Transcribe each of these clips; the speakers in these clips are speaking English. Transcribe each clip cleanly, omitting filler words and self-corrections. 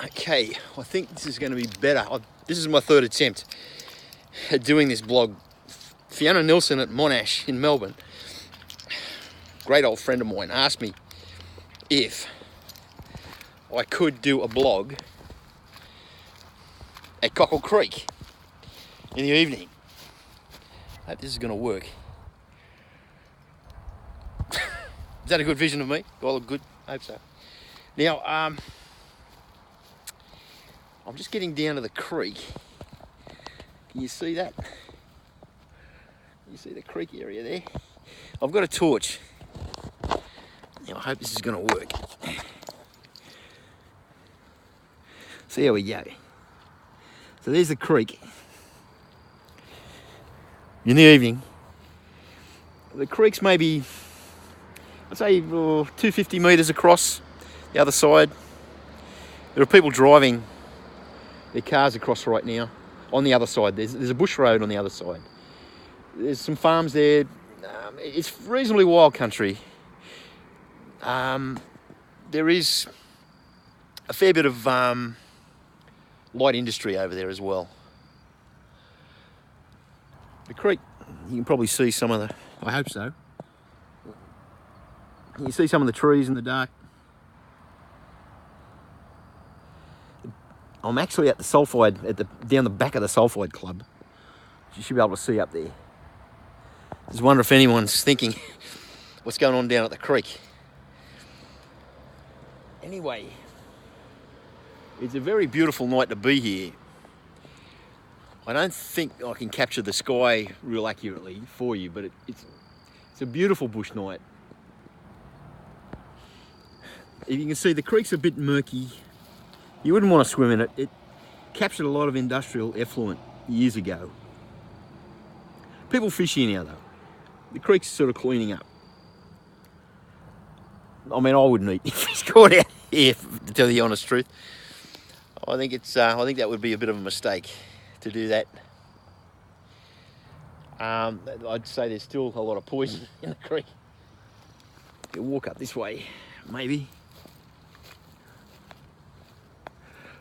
Okay, I think this is going to be better. This is my third attempt at doing this blog. Fiona Nilsson at Monash in Melbourne, great old friend of mine, asked me if I could do a blog at Cockle Creek in the evening. I hope this is going to work. Is that a good vision of me? Do I look good? I hope so. Now, I'm just getting down to the creek. Can you see that? You see the creek area there? I've got a torch. Now, I hope this is going to work. So here we go. So there's the creek. In the evening, the creek's maybe, I'd say, 250 metres across the other side. There are people driving their cars across right now. On the other side, there's a bush road on the other side. There's some farms there. It's reasonably wild country. There is a fair bit of light industry over there as well. The creek, you can probably see some of the, I hope so. You can see some of the trees in the dark. I'm actually at the sulphide, down the back of the sulphide club. You should be able to see up there. I just wonder if anyone's thinking what's going on down at the creek. Anyway, it's a very beautiful night to be here. I don't think I can capture the sky real accurately for you, but it's a beautiful bush night. If you can see, the creek's a bit murky. You wouldn't want to swim in it. It captured a lot of industrial effluent years ago. People fish here now though. The creek's sort of cleaning up. I mean, I wouldn't eat if it's caught out here, to tell you the honest truth. I think that would be a bit of a mistake to do that. I'd say there's still a lot of poison in the creek. You walk up this way, maybe.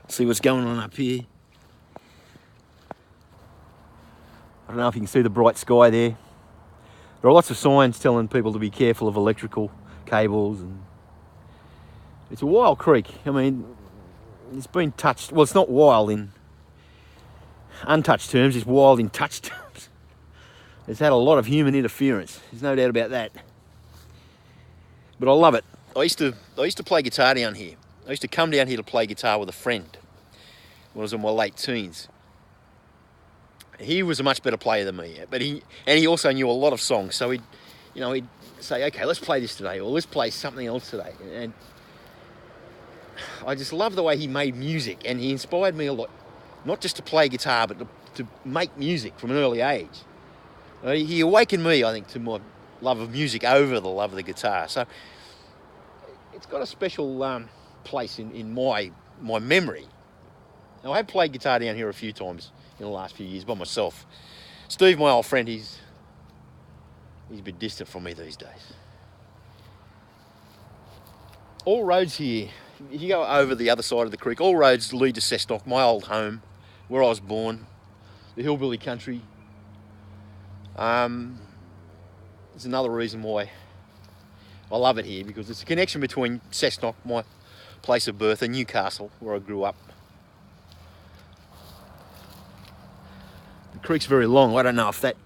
See what's going on up here. I don't know if you can see the bright sky there. There are lots of signs telling people to be careful of electrical cables, and it's a wild creek. I mean, it's been touched. Well, it's not wild in untouched terms, it's wild in touched terms. It's had a lot of human interference. There's no doubt about that. But I love it. I used to play guitar down here. I used to come down here to play guitar with a friend when I was in my late teens. He was a much better player than me, but he also knew a lot of songs. So he'd say, okay, let's play this today, or let's play something else today. And I just love the way he made music, and he inspired me a lot, not just to play guitar, but to make music from an early age. He awakened me, I think, to my love of music over the love of the guitar. So it's got a special place in my memory. Now, I have played guitar down here a few times in the last few years by myself. Steve, my old friend, he's a bit distant from me these days. All roads here, if you go over the other side of the creek, all roads lead to Cessnock, my old home, where I was born, the hillbilly country. There's another reason why I love it here, because it's a connection between Cessnock, my place of birth, and Newcastle, where I grew up. The creek's very long. I don't know if that,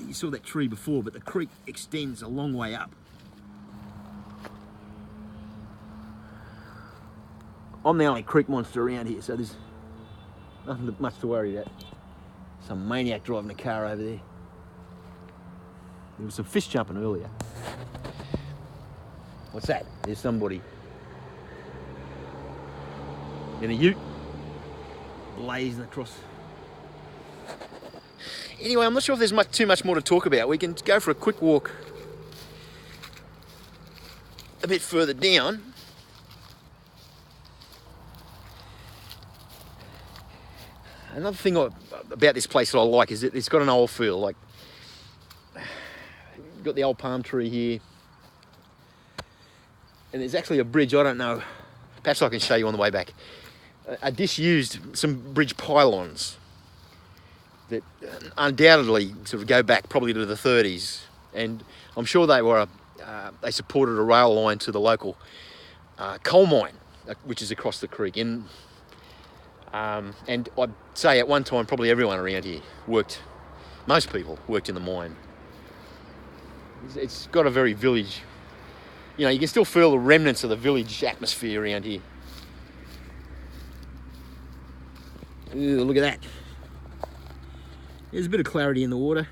you saw that tree before, but the creek extends a long way up. I'm the only creek monster around here, so there's nothing much to worry about. Some maniac driving a car over there. There was some fish jumping earlier. What's that? There's somebody in a ute blazing across. Anyway, I'm not sure if there's too much more to talk about. We can go for a quick walk a bit further down. Another thing about this place that I like is that it's got an old feel. Like, you've got the old palm tree here, and there's actually a bridge. I don't know perhaps I can show you on the way back, a disused, some bridge pylons that undoubtedly sort of go back probably to the 30s, and I'm sure they were they supported a rail line to the local coal mine, which is across the creek. And I'd say at one time probably everyone around here most people worked in the mine. It's got a very village, you know, you can still feel the remnants of the village atmosphere around here. Ooh, look at that. There's a bit of clarity in the water.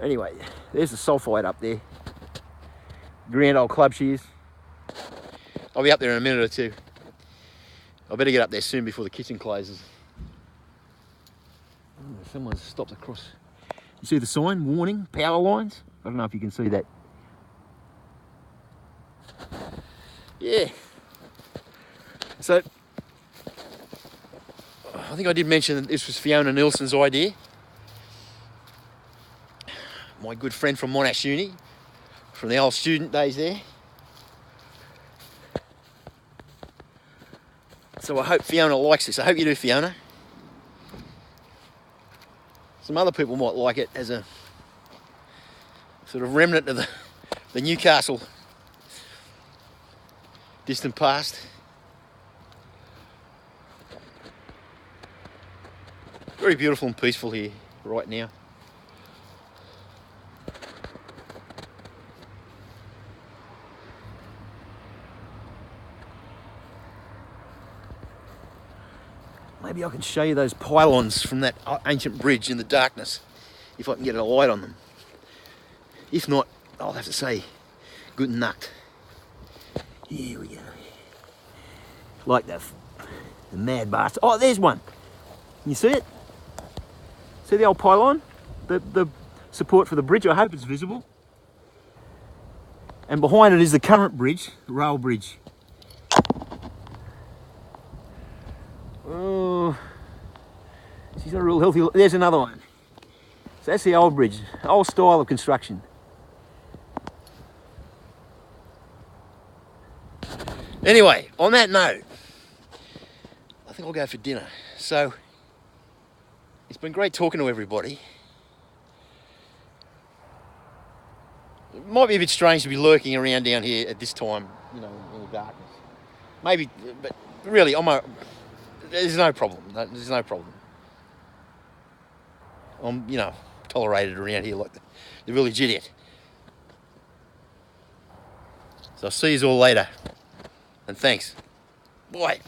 Anyway, there's the sulphide up there. Grand old club shears. I'll be up there in a minute or two. I better get up there soon before the kitchen closes. Oh, someone's stopped across. You see the sign, warning, power lines? I don't know if you can see that. Yeah. So, I think I did mention that this was Fiona Nilsson's idea. My good friend from Monash Uni, from the old student days there. So I hope Fiona likes this. I hope you do, Fiona. Some other people might like it as a sort of remnant of the Newcastle distant past. Very beautiful and peaceful here right now. Maybe I can show you those pylons from that ancient bridge in the darkness, if I can get a light on them. If not, I'll have to say good Nacht. Here we go. Like the mad bastard. Oh, there's one. Can you see it? See the old pylon? The support for the bridge, I hope it's visible. And behind it is the current bridge, the rail bridge. Oh, she's not a real healthy. There's another one. So that's the old bridge, old style of construction. Anyway, on that note, I think I'll go for dinner. So, it's been great talking to everybody. It might be a bit strange to be lurking around down here at this time, you know, in the darkness. Maybe, but really, there's no problem. There's no problem. I'm, you know, tolerated around here like the village idiot. So I'll see you all later. And thanks. Bye.